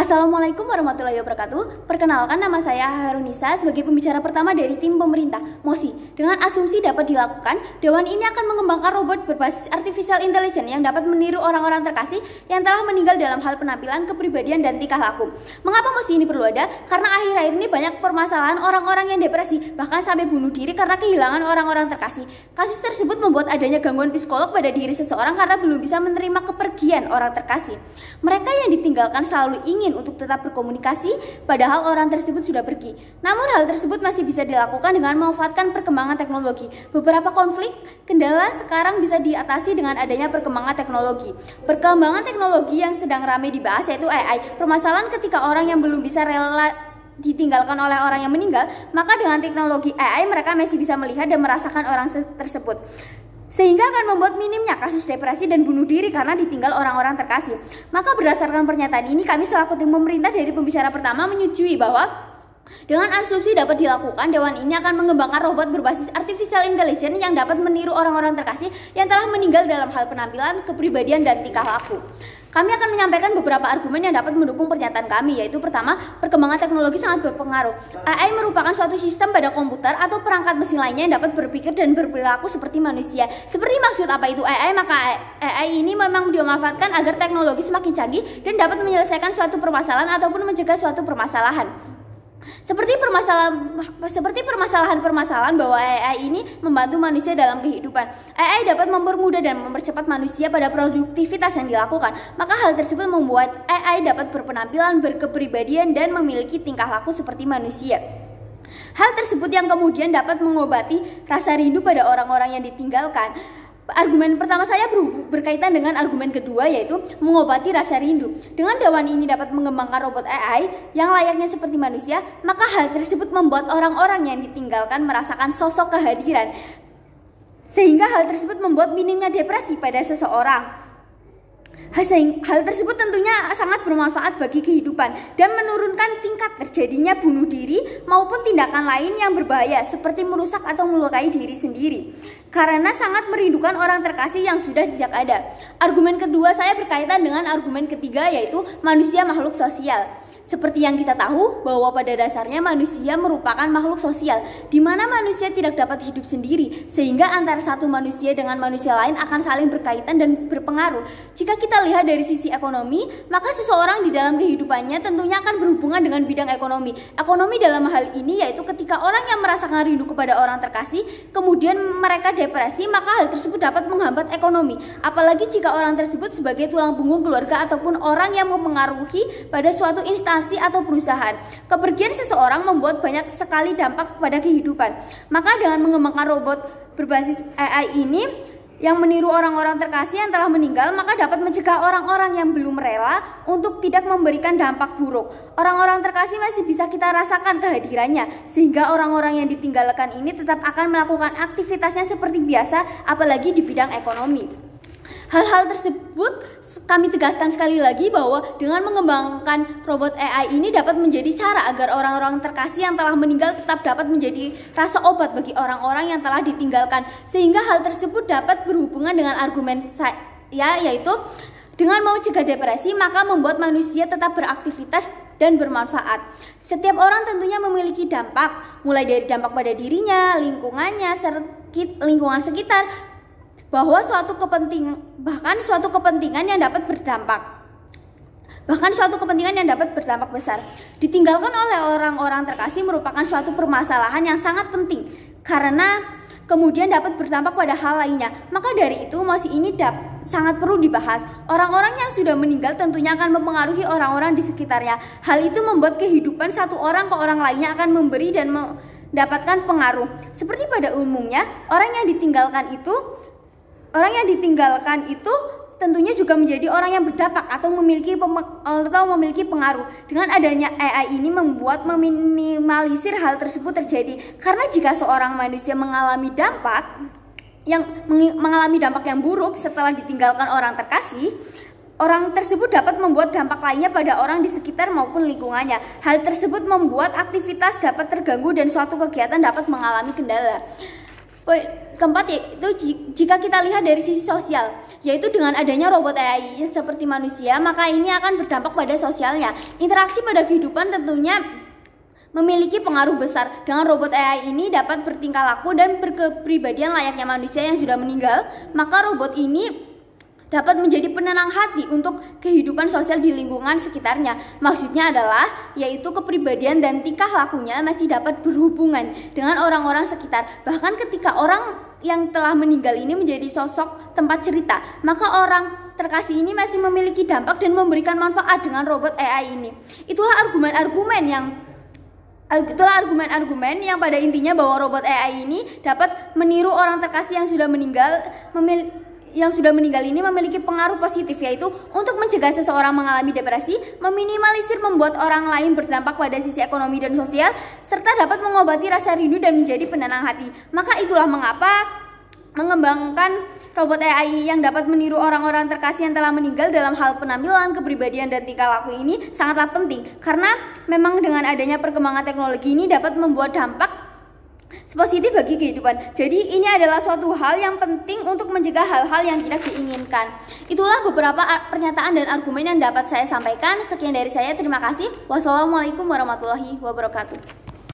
Assalamualaikum warahmatullahi wabarakatuh. Perkenalkan, nama saya Harunisa sebagai pembicara pertama dari tim pemerintah MOSI. Dengan asumsi dapat dilakukan, Dewan ini akan mengembangkan robot berbasis artificial intelligence yang dapat meniru orang-orang terkasih yang telah meninggal dalam hal penampilan, kepribadian, dan tingkah laku. Mengapa MOSI ini perlu ada? Karena akhir-akhir ini banyak permasalahan orang-orang yang depresi, bahkan sampai bunuh diri karena kehilangan orang-orang terkasih. Kasus tersebut membuat adanya gangguan psikolog pada diri seseorang karena belum bisa menerima kepergian orang terkasih. Mereka yang ditinggalkan selalu ingin untuk tetap berkomunikasi, padahal orang tersebut sudah pergi. Namun hal tersebut masih bisa dilakukan dengan memanfaatkan perkembangan teknologi. Beberapa konflik kendala sekarang bisa diatasi dengan adanya perkembangan teknologi. Perkembangan teknologi yang sedang ramai dibahas yaitu AI. Permasalahan ketika orang yang belum bisa rela ditinggalkan oleh orang yang meninggal, maka dengan teknologi AI mereka masih bisa melihat dan merasakan orang tersebut, sehingga akan membuat minimnya kasus depresi dan bunuh diri karena ditinggal orang-orang terkasih. Maka berdasarkan pernyataan ini, kami selaku tim pemerintah dari pembicara pertama menyetujui bahwa dengan asumsi dapat dilakukan, Dewan ini akan mengembangkan robot berbasis artificial intelligence yang dapat meniru orang-orang terkasih yang telah meninggal dalam hal penampilan, kepribadian, dan tingkah laku. Kami akan menyampaikan beberapa argumen yang dapat mendukung pernyataan kami, yaitu pertama, perkembangan teknologi sangat berpengaruh. AI merupakan suatu sistem pada komputer atau perangkat mesin lainnya yang dapat berpikir dan berperilaku seperti manusia. Seperti maksud apa itu AI? Maka AI ini memang dimanfaatkan agar teknologi semakin canggih dan dapat menyelesaikan suatu permasalahan ataupun mencegah suatu permasalahan. Seperti permasalahan bahwa AI ini membantu manusia dalam kehidupan. AI dapat mempermudah dan mempercepat manusia pada produktivitas yang dilakukan. Maka hal tersebut membuat AI dapat berpenampilan, berkepribadian, dan memiliki tingkah laku seperti manusia. Hal tersebut yang kemudian dapat mengobati rasa rindu pada orang-orang yang ditinggalkan. Argumen pertama saya berkaitan dengan argumen kedua, yaitu mengobati rasa rindu. Dengan Dewan ini dapat mengembangkan robot AI yang layaknya seperti manusia, maka hal tersebut membuat orang-orang yang ditinggalkan merasakan sosok kehadiran, sehingga hal tersebut membuat minimnya depresi pada seseorang. Hal tersebut tentunya sangat bermanfaat bagi kehidupan dan menurunkan tingkat terjadinya bunuh diri maupun tindakan lain yang berbahaya seperti merusak atau melukai diri sendiri, karena sangat merindukan orang terkasih yang sudah tidak ada. Argumen kedua saya berkaitan dengan argumen ketiga, yaitu manusia makhluk sosial. Seperti yang kita tahu bahwa pada dasarnya manusia merupakan makhluk sosial, di mana manusia tidak dapat hidup sendiri, sehingga antara satu manusia dengan manusia lain akan saling berkaitan dan berpengaruh. Jika kita lihat dari sisi ekonomi, maka seseorang di dalam kehidupannya tentunya akan berhubungan dengan bidang ekonomi. Ekonomi dalam hal ini yaitu ketika orang yang merasakan rindu kepada orang terkasih, kemudian mereka depresi, maka hal tersebut dapat menghambat ekonomi. Apalagi jika orang tersebut sebagai tulang punggung keluarga ataupun orang yang mempengaruhi pada suatu instansi atau perusahaan. Kepergian seseorang membuat banyak sekali dampak pada kehidupan. Maka dengan mengembangkan robot berbasis AI ini yang meniru orang-orang terkasih yang telah meninggal, maka dapat mencegah orang-orang yang belum rela untuk tidak memberikan dampak buruk. Orang-orang terkasih masih bisa kita rasakan kehadirannya, sehingga orang-orang yang ditinggalkan ini tetap akan melakukan aktivitasnya seperti biasa, apalagi di bidang ekonomi. Hal-hal tersebut kami tegaskan sekali lagi bahwa dengan mengembangkan robot AI ini dapat menjadi cara agar orang-orang terkasih yang telah meninggal tetap dapat menjadi rasa obat bagi orang-orang yang telah ditinggalkan, sehingga hal tersebut dapat berhubungan dengan argumen saya, yaitu dengan mencegah depresi maka membuat manusia tetap beraktivitas dan bermanfaat. Setiap orang tentunya memiliki dampak, mulai dari dampak pada dirinya, lingkungannya, lingkungan sekitar, bahwa suatu kepentingan yang dapat berdampak besar. Ditinggalkan oleh orang-orang terkasih merupakan suatu permasalahan yang sangat penting karena kemudian dapat berdampak pada hal lainnya. Maka dari itu MOSI ini sangat perlu dibahas. Orang-orang yang sudah meninggal tentunya akan mempengaruhi orang-orang di sekitarnya. Hal itu membuat kehidupan satu orang ke orang lainnya akan memberi dan mendapatkan pengaruh. Seperti pada umumnya, orang yang ditinggalkan itu tentunya juga menjadi orang yang berdampak atau memiliki pengaruh. Dengan adanya AI ini membuat meminimalisir hal tersebut terjadi. Karena jika seorang manusia mengalami dampak yang buruk setelah ditinggalkan orang terkasih, orang tersebut dapat membuat dampak lainnya pada orang di sekitar maupun lingkungannya. Hal tersebut membuat aktivitas dapat terganggu dan suatu kegiatan dapat mengalami kendala. Poin keempat yaitu jika kita lihat dari sisi sosial, yaitu dengan adanya robot AI seperti manusia, maka ini akan berdampak pada sosialnya. Interaksi pada kehidupan tentunya memiliki pengaruh besar. Dengan robot AI ini dapat bertingkah laku dan berkepribadian layaknya manusia yang sudah meninggal, maka robot ini dapat menjadi penenang hati untuk kehidupan sosial di lingkungan sekitarnya. Maksudnya adalah yaitu kepribadian dan tingkah lakunya masih dapat berhubungan dengan orang-orang sekitar. Bahkan ketika orang yang telah meninggal ini menjadi sosok tempat cerita, maka orang terkasih ini masih memiliki dampak dan memberikan manfaat dengan robot AI ini. Itulah argumen-argumen yang pada intinya bahwa robot AI ini dapat meniru orang terkasih yang sudah meninggal ini memiliki pengaruh positif, yaitu untuk mencegah seseorang mengalami depresi, meminimalisir membuat orang lain berdampak pada sisi ekonomi dan sosial, serta dapat mengobati rasa rindu dan menjadi penenang hati. Maka itulah mengapa mengembangkan robot AI yang dapat meniru orang-orang terkasih yang telah meninggal dalam hal penampilan, kepribadian, dan tingkah laku ini sangatlah penting. Karena memang dengan adanya perkembangan teknologi ini dapat membuat dampak positif bagi kehidupan. Jadi ini adalah suatu hal yang penting untuk mencegah hal-hal yang tidak diinginkan. Itulah beberapa pernyataan dan argumen yang dapat saya sampaikan. Sekian dari saya, terima kasih. Wassalamualaikum warahmatullahi wabarakatuh.